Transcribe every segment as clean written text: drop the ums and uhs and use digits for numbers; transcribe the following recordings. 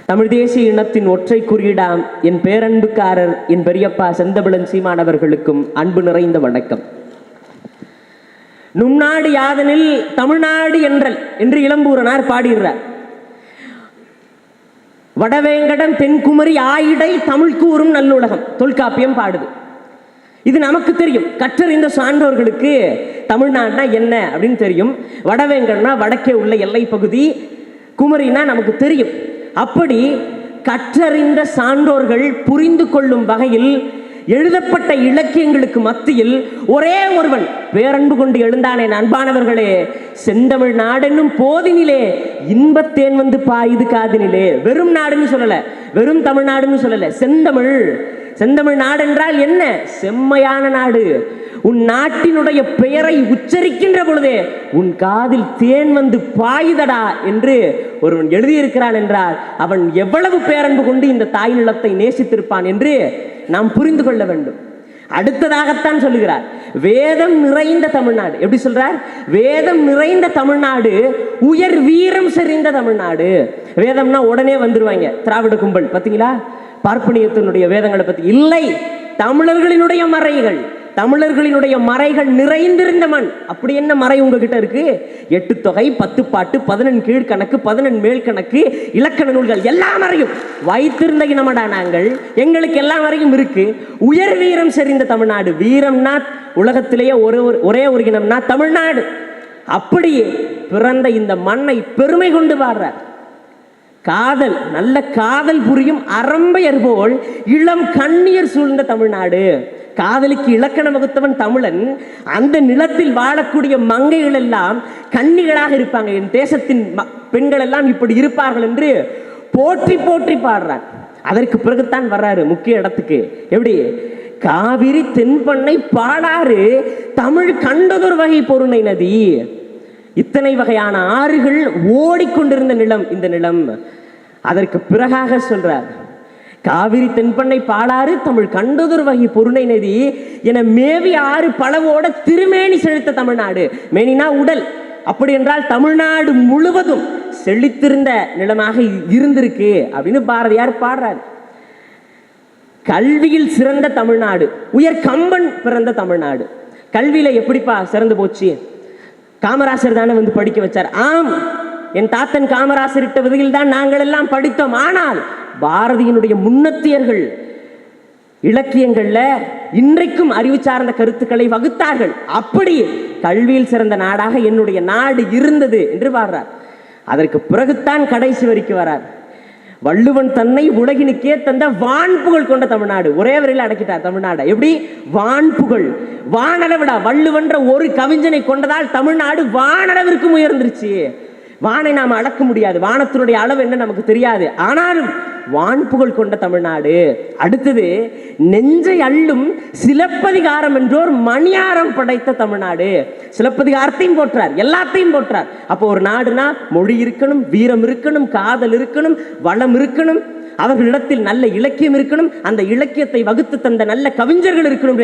தமிழ் தேசிய இனத்தின் ஒற்றை குறியீடாம் என் பேரன்புக்காரர் என் பெரியப்பா செந்தமிழன் சீமான் அவர்களுக்கும் அன்பு நிறைந்த வணக்கம். நும்நாடு யாதனில் தமிழ்நாடு என்றல் என்று இளம்பூரனார் பாடுகிறார். வடவேங்கடம் தென்குமரி ஆயிடை தமிழ் கூறும் நல்லுலகம் தொல்காப்பியம் பாடுது. இது நமக்கு தெரியும். கற்றறிந்த சான்றோர்களுக்கு தமிழ்நாடுனா என்ன அப்படின்னு தெரியும். வடவேங்கடம்னா வடக்கே உள்ள எல்லை பகுதி, குமரினா நமக்கு தெரியும். அப்படி கற்றறிந்த சான்றோர்கள் புரிந்து கொள்ளும் வகையில் எழுதப்பட்ட இலக்கியங்களுக்கு மத்தியில் ஒரே ஒருவன் பேரன்பு கொண்டு எழுந்தானே அன்பானவர்களே, செந்தமிழ் நாடென்னும் போதினிலே இன்பத்தேன் வந்து பாயுது காதினிலே. வெறும் நாடுன்னு சொல்லல, வெறும் தமிழ்நாடுன்னு சொல்லல, செந்தமிழ். செந்தமிழ் நாடு என்றால் என்ன? செம்மையான நாடு. உன் நாட்டினுடைய பெயரை உச்சரிக்கின்ற பொழுதே உன் காதில் தேன் வந்து பாயுதடா என்று ஒருவன் எழுதியிருக்கிறான் என்றால் அவன் எவ்வளவு பேரன்பு கொண்டு இந்த தாய் நிலத்தை நேசித்திருப்பான் என்று நாம் புரிந்து கொள்ள வேண்டும். அடுத்ததாகத்தான் சொல்லுகிறார், வேதம் நிறைந்த தமிழ்நாடு. எப்படி சொல்றார்? வேதம் நிறைந்த தமிழ்நாடு, உயர் வீரம் செறிந்த தமிழ்நாடு. வேதம்னா உடனே வந்துருவாங்க திராவிட கும்பல், பார்த்தீங்களா? பார்ப்பனியத்தினுடைய வேதங்களை பத்தி இல்லை, தமிழர்களினுடைய மறைகள், தமிழர்களினுடைய மறைகள் நிறைந்திருந்த மண். அப்படி என்ன மறை உங்ககிட்ட இருக்கு? 8 தொகை, 10 பாட்டு, 11 கீழ்கணக்கு, 11 மேல் கணக்கு, இலக்கண நூல்கள் எல்லா மறையும் வைத்திருந்த இனமடா நாங்கள். எங்களுக்கு எல்லா மறையும் இருக்கு. உயர் வீரம் செறிந்த தமிழ்நாடு. வீரம்னா உலகத்திலேயே ஒரே ஒரு இனம்னா தமிழ்நாடு. அப்படியே பிறந்த இந்த மண்ணை பெருமை கொண்டு பாடுறார். காதல், நல்ல காதல் புரியும் அரம்பையர் போல் இளம் கண்ணீர் சூழ்ந்த தமிழ்நாடு. காதலுக்கு இலக்கணம் வகுத்தவன் தமிழன். அந்த நிலத்தில் வாழக்கூடிய மங்கைகள் எல்லாம் கன்னிகளாக இருப்பாங்க. என் தேசத்தின் பெண்கள் எல்லாம் இப்படி இருப்பார்கள் என்று போற்றி போற்றி பாடுறான். அதற்கு பிறகுதான் வர்றாரு முக்கிய இடத்துக்கு. எப்படி? காவிரி தென்பண்ணை பாடாறு தமிழ் கண்டதொரு வகை பொருணை நதி. இத்தனை வகையான ஆறுகள் ஓடிக்கொண்டிருந்த நிலம் இந்த நிலம். அதற்கு பிறகாக சொல்றார், காவிரி தென்பண்ணை பாடாறு தமிழ் கண்டதொரு வகை பொருணை நதி என மேவி ஆறு பலவோட திருமேனி செழித்த தமிழ்நாடு. மேனினா உடல். அப்படி என்றால் தமிழ்நாடு முழுவதும் செழித்திருந்த நிலமாக இருந்திருக்கு அப்படின்னு பாரதியார் பாடுறார். கல்வியில் சிறந்த தமிழ்நாடு, உயர் கம்பன் பிறந்த தமிழ்நாடு. கல்வியில எப்படிப்பா சிறந்து போச்சு? காமராசர் தானே வந்து படிக்க வச்சார். ஆம், என் தாத்தன் காமராசர் இட்ட விதையில் தான் நாங்கள் எல்லாம் படித்தோம். ஆனால் பாரதியினுடைய முன்னத்தியர்கள் இலக்கியங்கள்ல இன்றைக்கும் அறிவு சார்ந்த கருத்துக்களை வகுத்தார்கள். அப்படி கல்வியில் சிறந்த நாடாக என்னுடைய நாடு இருந்தது என்று பாடுறார். அதற்கு பிறகுத்தான் கடைசி வரைக்கும் வரார். வள்ளுவன் தன்னை உலகினுக்கே தந்த வான்புகழ் கொண்ட தமிழ்நாடு. ஒரே வரையில் அடக்கிட்டார் தமிழ்நாடு. எப்படி? வான்புகழ், வானளவிடா. வள்ளுவன்ற ஒரு கவிஞனை கொண்டதால் தமிழ்நாடு வானளவிற்கும் உயர்ந்துருச்சு. வானை நாம் அளக்க முடியாது, வானத்தினுடைய அளவு என்ன நமக்கு தெரியாது. ஆனாலும் வான்புகழ் கொண்ட தமிழ்நாடு. அடுத்தது, நெஞ்சை அள்ளும் சிலப்பதிகாரம் என்றோர் மணியாரம் படைத்த தமிழ்நாடு. சிலப்பதிகாரத்தையும் போற்றார், எல்லாத்தையும் போற்றார். அப்போ ஒரு நாடுனா மொழி இருக்கணும், வீரம் இருக்கணும், காதல் இருக்கணும், வளம் இருக்கணும், அவர்களிடத்தில் நல்ல இலக்கியம் இருக்கணும், அந்த இலக்கியத்தை வகுத்து தந்த நல்ல கவிஞர்கள் இருக்கணும்.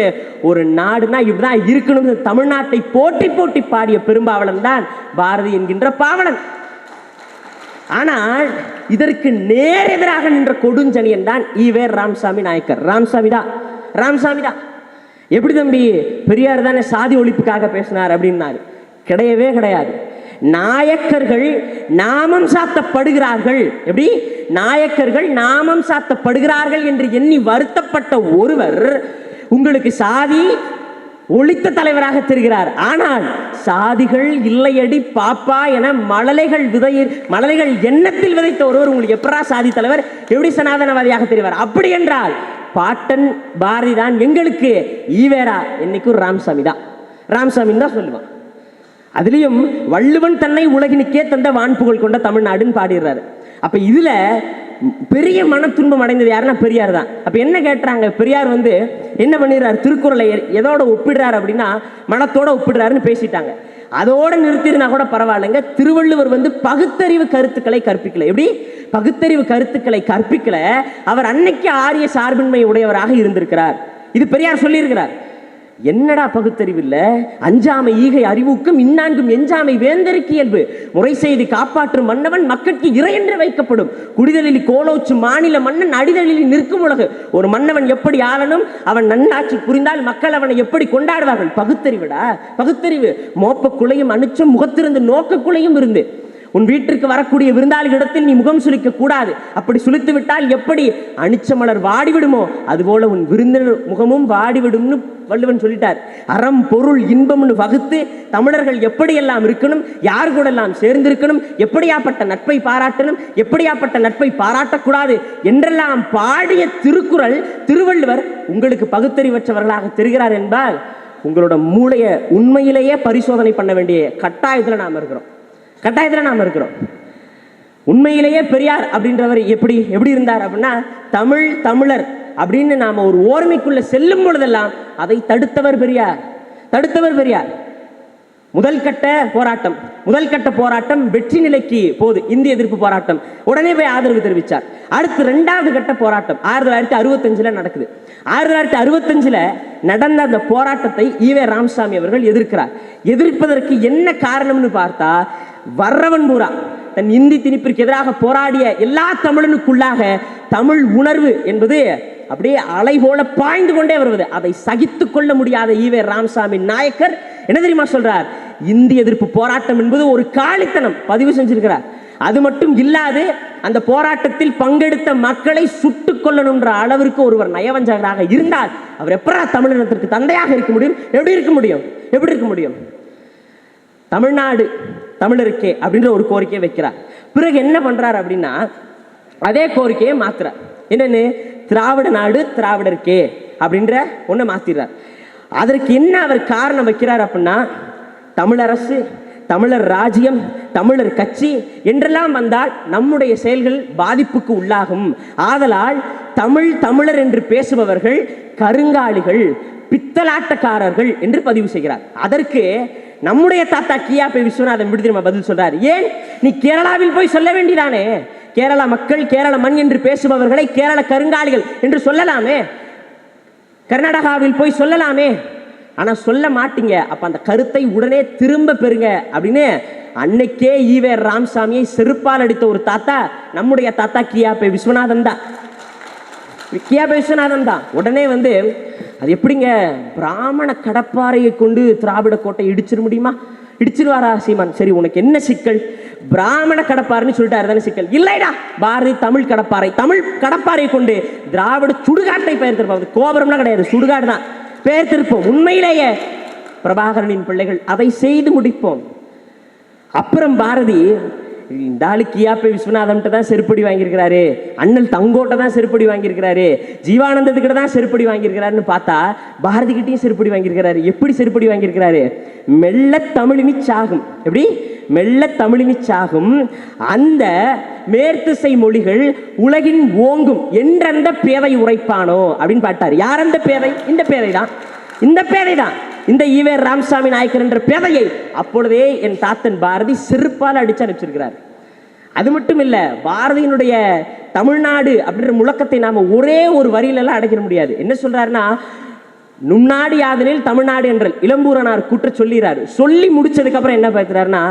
ஒரு நாடுனா இப்படிதான் இருக்கணும். தமிழ்நாட்டை போட்டி போட்டி பாடிய பெரும்பாவலன் தான் பாரதி என்கின்ற பாவலன். ஆனால் இதற்கு நேர் எதிராக நின்ற கொடுஞ்சனியன் தான் ஈவே ராமசாமி நாயக்கர். ராமசாமி தான். எப்படி தம்பி, பெரியார் தானே சாதி ஒழிப்புக்காக பேசினார் அப்படின்னாரு. கிடையவே கிடையாது. நாயக்கர்கள் நாமம் சாத்தப்படுகிறார்கள். எப்படி? நாயக்கர்கள் நாமம் சாத்தப்படுகிறார்கள் என்று எண்ணி வருத்தப்பட்ட ஒருவர் உங்களுக்கு சாதி ஒழித்த தலைவராக தெரிகிறார். ஆனால் சாதிகள் இல்லையடி பாப்பா என மழலைகள் எண்ணத்தில் விதைத்த ஒருவர் உங்களுக்கு எப்பரா சாதி தலைவர், எப்படி சனாதனவாதியாக தெரிவார்? அப்படி என்றால் பாட்டன் பாரதி தான் எங்களுக்கு ஈவேரா, என்னைக்கும் ராமசாமி தான் சொல்லுவான். அதுலயும் வள்ளுவன் தன்னை உலகினுக்கே தந்த வான்புகழ் கொண்ட தமிழ்நாடுன்னு பாடிடுறாரு. அப்ப இதுல பெரிய மன துன்பம் அடைந்தது யாருன்னா பெரியார் தான். அப்ப என்ன கேட்டாங்க, பெரியார் வந்து என்ன பண்ணிடுறாரு, திருக்குறளை எதோட ஒப்பிடுறாரு அப்படின்னா மனத்தோட ஒப்பிடுறாருன்னு பேசிட்டாங்க. அதோட நிறுத்திருந்தா கூட பரவாயில்லைங்க. திருவள்ளுவர் வந்து பகுத்தறிவு கருத்துக்களை கற்பிக்கல. எப்படி? பகுத்தறிவு கருத்துக்களை கற்பிக்கல. அவர் அன்னைக்கு ஆரிய சார்பின்மை உடையவராக இருந்திருக்கிறார். இது பெரியார் சொல்லியிருக்கிறார். என்னடா பகுத்தறிவு இல்ல? அஞ்சாமை ஈகை அறிவுக்கும் இன்னான்கும் எஞ்சாமை வேந்தருக்கு இயல்பு. முறை செய்து காப்பாற்றும் மன்னவன் மக்களுக்கு இறை என்று வைக்கப்படும். குடிதலில் கோலோச்சு மாநில மன்னன் அடிதலில் நிற்கும் உலகு. ஒரு மன்னவன் எப்படி ஆளணும், அவன் நன்னாட்சி புரிந்தால் மக்கள் அவனை எப்படி கொண்டாடுவார்கள்? பகுத்தறிவுடா, பகுத்தறிவு. மோப்ப குலையும் அனுச்சம் முகத்திருந்து நோக்க குலையும் இருந்து. உன் வீட்டிற்கு வரக்கூடிய விருந்தாளிகளிடத்தில் நீ முகம் சுளிக்க கூடாது. அப்படி சுளித்து விட்டால் எப்படி அனிச்சமலர் வாடிவிடுமோ அதுபோல உன் விருந்தினர் முகமும் வாடிவிடும்னு வள்ளுவன் சொல்லிட்டார். அறம் பொருள் இன்பம்னு வகுத்து தமிழர்கள் எப்படியெல்லாம் இருக்கணும், யார் கூட எல்லாம் சேர்ந்திருக்கணும், எப்படியாப்பட்ட நட்பை பாராட்டணும், எப்படியாப்பட்ட நட்பை பாராட்டக்கூடாது என்றெல்லாம் பாடிய திருக்குறள் திருவள்ளுவர் உங்களுக்கு பகுத்தறிவற்றவர்களாக தெரிகிறார் என்பதால் உங்களோட மூளையை உண்மையிலேயே பரிசோதனை பண்ண வேண்டிய கட்டாயத்தில் நாம் இருக்கிறோம். உண்மையிலேயே பெரியார் அப்படின்றவர் எப்படி இருந்தார் அப்படின்னா, தமிழர் அப்படின்னு நாம ஒரு ஓர்மைக்குள்ள செல்லும் பொழுதெல்லாம் அதை தடுத்தவர் பெரியார். முதல் கட்ட போராட்டம் வெற்றி நிலைக்கு போது. இந்திய எதிர்ப்பு போராட்டம். உடனே போய் ஆதரவு தெரிவித்தார். அடுத்து 2வது கட்ட போராட்டம் 1965 நடக்குது. 1965 நடந்த அந்த போராட்டத்தை ஈவே ராமசாமி அவர்கள் எதிர்க்கிறார். எதிர்ப்பதற்கு என்ன காரணம்னு பார்த்தா, வர்றவன் பூரா தன் இந்தி திணிப்பிற்கு எதிராக போராடிய எல்லா தமிழனுக்குள்ளாக தமிழ் உணர்வு என்பது அப்படியே அலை போல பாய்ந்து கொண்டே வருவது. அதை சகித்துக் கொள்ள முடியாத ஈவே ராமசாமி நாயக்கர் என்ன தெரியுமா சொல்றார்? இந்திய எதிர்ப்பு போராட்டம் என்பது ஒரு காலித்தனம் பதிவு செஞ்சிருக்கிறார். அது மட்டும் இல்லாது அந்த போராட்டத்தில் பங்கெடுத்த மக்களை சுட்டுக் கொள்ளணும்ன்ற அளவிற்கு ஒருவர் நயவஞ்சகராக இருந்தால் அவர் எப்பரா தமிழினத்திற்கு தந்தையாக இருக்க முடியும்? எப்படி இருக்க முடியும்? தமிழ்நாடு தமிழருக்கே அப்படின்ற ஒரு கோரிக்கையை வைக்கிறார். பிறகு என்ன பண்றார் அப்படின்னா, அதே கோரிக்கையை மாத்துறார். என்னன்னு? திராவிட நாடு திராவிடருக்கே அப்படின்ற ஒன்றை மாத்திடுறார். அதற்கு என்ன அவர் காரணம் வைக்கிறார் அப்படின்னா, தமிழரசு, தமிழர் ராஜ்யம், தமிழர் கட்சி என்றெல்லாம் வந்தால் நம்முடைய செயல்கள் பாதிப்புக்கு உள்ளாகும். ஆதலால் தமிழர் என்று பேசுபவர்கள் கருங்காலிகள், பித்தலாட்டக்காரர்கள் என்று பதிவு செய்கிறார். அதற்கு நம்முடைய தாத்தா கியாபே விஸ்வநாதன் விடுதி பதில் சொல்றார். ஏன் நீ கேரளாவில் போய் சொல்ல வேண்டியதானே? கேரள மக்கள், கேரள மண் என்று பேசுபவர்களை கேரள கருங்காலிகள் என்று சொல்லலாமே, கர்நாடகாவில் போய் சொல்லலாமே. ஆனா சொல்ல மாட்டீங்க. அப்ப அந்த கருத்தை உடனே திரும்ப பெறுங்க அப்படின்னு அன்னைக்கே ஈவே ராமசாமியை செருப்பால் அடித்த ஒரு தாத்தா நம்முடைய தாத்தா கியாபே விஸ்வநாதன் தான். உடனே அது எப்படிங்க, பிராமண கடப்பாறையை கொண்டு திராவிட கோட்டை இடிச்சிட முடியுமா? இடிச்சிருவாரா சீமான்? சரி, உனக்கு என்ன சிக்கல்? பிராமண கடப்பாறைன்னு சொல்லிட்டாரு தானே சிக்கல்? இல்லைடா, பாரதி தமிழ் கடப்பாறை கொண்டு திராவிட சுடுகாட்டை பெயர் திருப்போம். கோபுரம்லாம் கிடையாது, சுடுகாடு தான் பெயர் திருப்போம். உண்மையிலேயே பிரபாகரனின் பிள்ளைகள் அதை செய்து முடிப்போம். அப்புறம் பாரதி இந்த ஆளு கியாபே விஸ்வநாதன் தான் செருப்படி வாங்கியிருக்கிறாரு, அண்ணல் தங்கோட்டை தான் செருப்படி வாங்கியிருக்கிறாரு, ஜீவானந்தத்துக்கிட்ட தான் செருப்படி வாங்கியிருக்கிறாருன்னு பார்த்தா பாரதி கிட்டையும் செருப்படி வாங்கியிருக்கிறாரு. எப்படி செருப்படி வாங்கியிருக்கிறாரு? மெல்ல தமிழினி சாகும். எப்படி மெல்ல தமிழினி சாகும் அந்த மேற்திசை மொழிகள் உலகின் ஓங்கும் என்றந்த பேதை உரைப்பானோ அப்படின்னு பாட்டார். யார் அந்த பேதை? இந்த பேதை தான் இந்த ஈவே ராமசாமி நாயக்கர் என்ற பேதையை அப்பொழுதே என் தாத்தன் பாரதி செருப்பால் அடிச்சு அனுப்பிச்சிருக்கிறார். அது மட்டும் இல்ல, பாரதியினுடைய தமிழ்நாடு அப்படின்ற முழக்கத்தை நாம ஒரே ஒரு வரியிலெல்லாம் அடைக்க முடியாது. என்ன சொல்றாருன்னா, நுண்ணாடி யாதனில் தமிழ்நாடு என்றல் இளம்பூரனார் கூற்ற சொல்லிறாரு. சொல்லி முடிச்சதுக்கு அப்புறம் என்ன பார்க்கிறாருன்னா,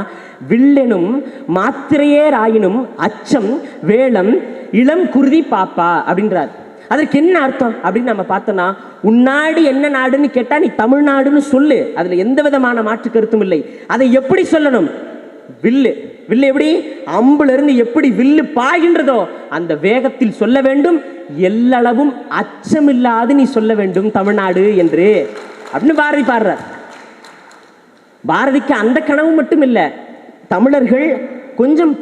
வில்லெனும் மாத்திரையே ராயினும் அச்சம் வேளம் இளம் குருதி பாப்பா அப்படின்றார். அதற்கு என்ன அர்த்தம் அப்படின்னு நம்ம பார்த்தோம்னா, உன்னாடு என்ன நாடுன்னு கேட்டா நீ தமிழ்நாடுன்னு சொல்லு, அதுல எந்த விதமான மாற்று கருத்தும் இல்லை. அதை எப்படி சொல்லணும்? வில்லு எப்படி அம்புல இருந்து எப்படி வில்லு பாய்கின்றதோ அந்த வேகத்தில் சொல்ல வேண்டும். எல்லளவும் அச்சமில்லாது நீ சொல்ல வேண்டும் தமிழ்நாடு என்று அப்படின்னு பாரதி பாடுறார். பாரதிக்கு அந்த கனவு மட்டும் இல்லை, தமிழர்கள் கொஞ்சம்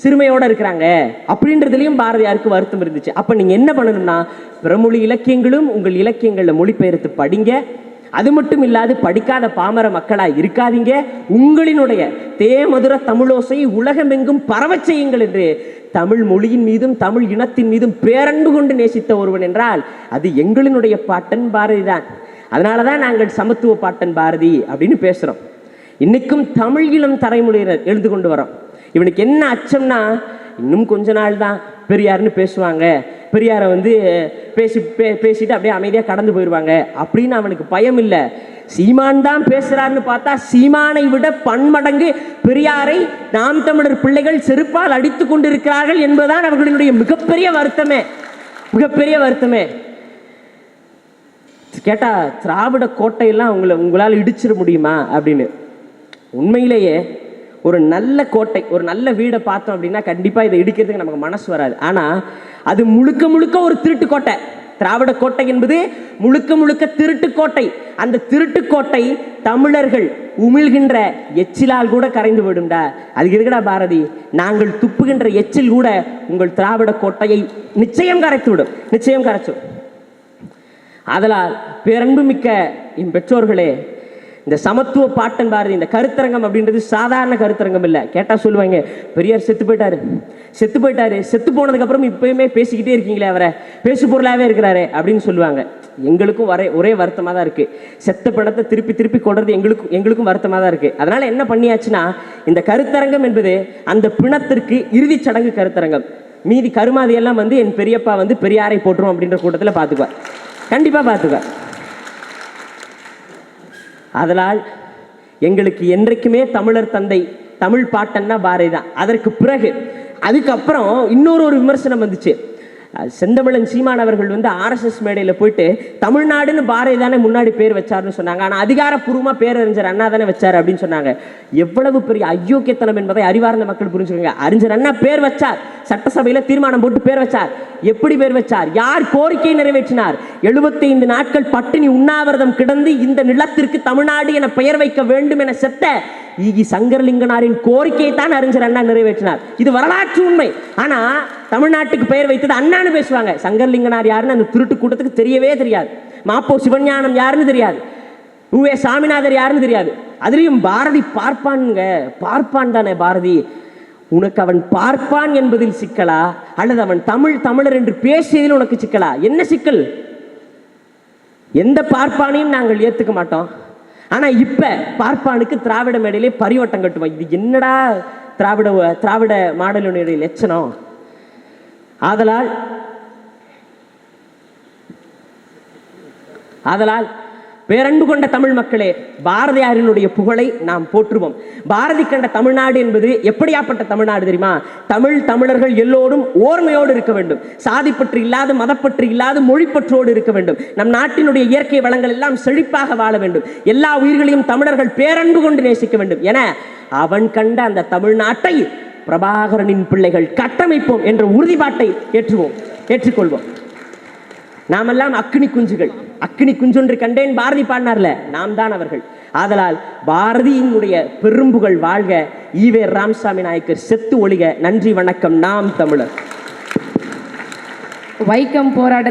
சிறுமையோட இருக்கிறாங்க அப்படின்றதுலயும் பாரதியாருக்கு வருத்தம் இருந்துச்சு. அப்ப நீங்க என்ன பண்ணணும்னா, பிறமொழி இலக்கியங்களும் உங்கள் இலக்கியங்கள்ல மொழிபெயர்த்து படிங்க. அது மட்டும் இல்லாது படிக்காத பாமர மக்களா இருக்காதீங்க. உங்களினுடைய தேமதுர தமிழோசை உலகமெங்கும் பரவச் செய்யுங்கள் என்று தமிழ் மொழியின் மீதும் தமிழ் இனத்தின் மீதும் பேரன்பு கொண்டு நேசித்த ஒருவன் என்றால் அது எங்களினுடைய பாட்டன் பாரதி தான். அதனாலதான் நாங்கள் சமத்துவ பாட்டன் பாரதி அப்படின்னு பேசுறோம். இன்னைக்கும் தமிழ் இளம் தலைமுறையினர் எழுந்து கொண்டு வரோம். இவனுக்கு என்ன அச்சம்னா, இன்னும் கொஞ்ச நாள் தான் பெரியார்னு பேசுவாங்க, பெரியாரை வந்து பேசிட்டு அப்படியே அமைதியாக கடந்து போயிடுவாங்க அப்படின்னு அவனுக்கு பயம் இல்லை. சீமான் தான் பேசுறாருன்னு பார்த்தா சீமானை விட பன்மடங்கு பெரியாரை நாம் தமிழர் பிள்ளைகள் செருப்பால் அடித்து கொண்டிருக்கிறார்கள் என்பதுதான் அவர்களுடைய மிகப்பெரிய வருத்தமே. கேட்டா திராவிட கோட்டையெல்லாம் உங்களால் இடிச்சிட முடியுமா அப்படின்னு. உண்மையிலேயே ஒரு நல்ல கோட்டை, ஒரு நல்ல வீடை பார்த்தோம் அப்படின்னா கண்டிப்பாக இதை இடிக்கிறதுக்கு நமக்கு மனசு வராது. ஆனால் அது முழுக்க ஒரு திருட்டு கோட்டை. திராவிட கோட்டை என்பது முழுக்க திருட்டு கோட்டை. அந்த திருட்டு கோட்டை தமிழர்கள் உமிழ்கின்ற எச்சிலால் கூட கரைந்து விடும்டா. அதுக்கு எதுக்குடா பாரதி? நாங்கள் துப்புகின்ற எச்சில் கூட உங்கள் திராவிட கோட்டையை நிச்சயம் கரைச்சு. அதனால் பேரன்பு மிக்க என் பெற்றோர்களே, இந்த சமத்துவ பாட்டன் பாரதி, இந்த கருத்தரங்கம் அப்படின்றது சாதாரண கருத்தரங்கம் இல்லை. கேட்டால் சொல்லுவாங்க, பெரியார் செத்து போயிட்டாரு, செத்து போனதுக்கப்புறம் இப்பயுமே பேசிக்கிட்டே இருக்கீங்களே, அவரை பேசு பொருளாகவே இருக்கிறாரு அப்படின்னு சொல்லுவாங்க. எங்களுக்கும் ஒரே வருத்தமாக தான் இருக்குது. செத்த பணத்தை திருப்பி கொடுறது எங்களுக்கும் வருத்தமாக தான் இருக்குது. அதனால் என்ன பண்ணியாச்சுன்னா, இந்த கருத்தரங்கம் என்பது அந்த பிணத்திற்கு இறுதி சடங்கு கருத்தரங்கம். மீதி கருமாதியெல்லாம் வந்து என் பெரியப்பா வந்து பெரியாரை போட்டுரும் அப்படின்ற கூட்டத்தில் பார்த்துக்குவார், கண்டிப்பாக பார்த்துக்குவார். அதனால் எங்களுக்கு என்றைக்குமே தமிழர் தந்தை, தமிழ் பாட்டன்னா பாரதி தான். அதுக்கப்புறம் இன்னொரு விமர்சனம் வந்துச்சு. செந்தமிழன் சீமான் அவர்கள் வந்து ஆர்எஸ்எஸ் மேடையில் போயிட்டு தமிழ்நாடுன்னு பாரதி தானே முன்னாடி பேர் வச்சாருன்னு சொன்னாங்க. ஆனால் அதிகாரப்பூர்வமாக பேரறிஞர் அண்ணா தானே வச்சார் அப்படின்னு சொன்னாங்க. எவ்வளவு பெரிய அயோக்கியத்தனம் என்பதை அறிவார்ந்த மக்கள் புரிஞ்சுக்கோங்க. அறிஞர் அண்ணா பேர் வச்சார், சட்டசபையில் தீர்மானம் போட்டு பேர் வச்சார். எப்படி பேர் வச்சார்? யார் கோரிக்கை நிறைவேற்றினார்? 75 நாட்கள் பட்டினி உண்ணாவிரதம் கிடந்து இந்த நிலத்திற்கு தமிழ்நாடு என பெயர் வைக்க வேண்டும் என செத்த ஈகி சங்கரலிங்கனாரின் கோரிக்கையை தான் அறிஞர் அண்ணா நிறைவேற்றினார். இது வரலாற்று உண்மை. ஆனா தமிழ்நாட்டுக்கு பெயர் வைத்தது அண்ணான்னு பேசுவாங்க. சங்கரலிங்கனார் யாருன்னு அந்த திருட்டு கூட்டத்துக்கு தெரியவே தெரியாது. மாப்போ சிவஞானம் யாருன்னு தெரியாது. உவே சாமிநாதர் யாருன்னு தெரியாது. அதுலயும் பாரதி பார்ப்பான் தானே பாரதி. உனக்கு அவன் பார்ப்பான் என்பதில் சிக்கலா, அல்லது அவன் தமிழர் என்று பேசியதில் உனக்கு சிக்கலா? என்ன சிக்கல்? எந்த பார்ப்பானையும் நாங்கள் ஏத்துக்க மாட்டோம். ஆனா இப்ப பார்ப்பானுக்கு திராவிட மேடையிலே பரிவட்டம் கட்டுவோம். இது என்னடா திராவிட மாடலுடைய லட்சணம்? ஆதலால் பேரன்பு கொண்ட தமிழ் மக்களே, பாரதியாரினுடைய புகழை நாம் போற்றுவோம். பாரதி கண்ட தமிழ்நாடு என்பது எப்படியாப்பட்ட தமிழ்நாடு தெரியுமா? தமிழர்கள் எல்லோரும் ஓர்மையோடு இருக்க வேண்டும். சாதிப்பற்று இல்லாது, மதப்பற்று இல்லாது, மொழிப்பற்றோடு இருக்க வேண்டும். நம் நாட்டினுடைய இயற்கை வளங்கள் எல்லாம் செழிப்பாக வாழ வேண்டும். எல்லா உயிர்களையும் தமிழர்கள் பேரன்பு கொண்டு நேசிக்க வேண்டும் என அவன் கண்ட அந்த தமிழ்நாட்டை பிரபாகரனின் பிள்ளைகள் கட்டமைப்போம் என்ற உறுதிப்பாட்டை ஏற்றுக்கொள்வோம். நாமெல்லாம் அக்னி குஞ்சொன்று கண்டேன் பாரதி பாடினார்ல, நாம் தான் அவர்கள். ஆதலால் பாரதியினுடைய பெரும்புகள் வாழ்க. ஈவே ராமசாமி நாயக்கர் செத்து ஒழிக. நன்றி, வணக்கம். நாம் தமிழர். வைக்கம் போராட்ட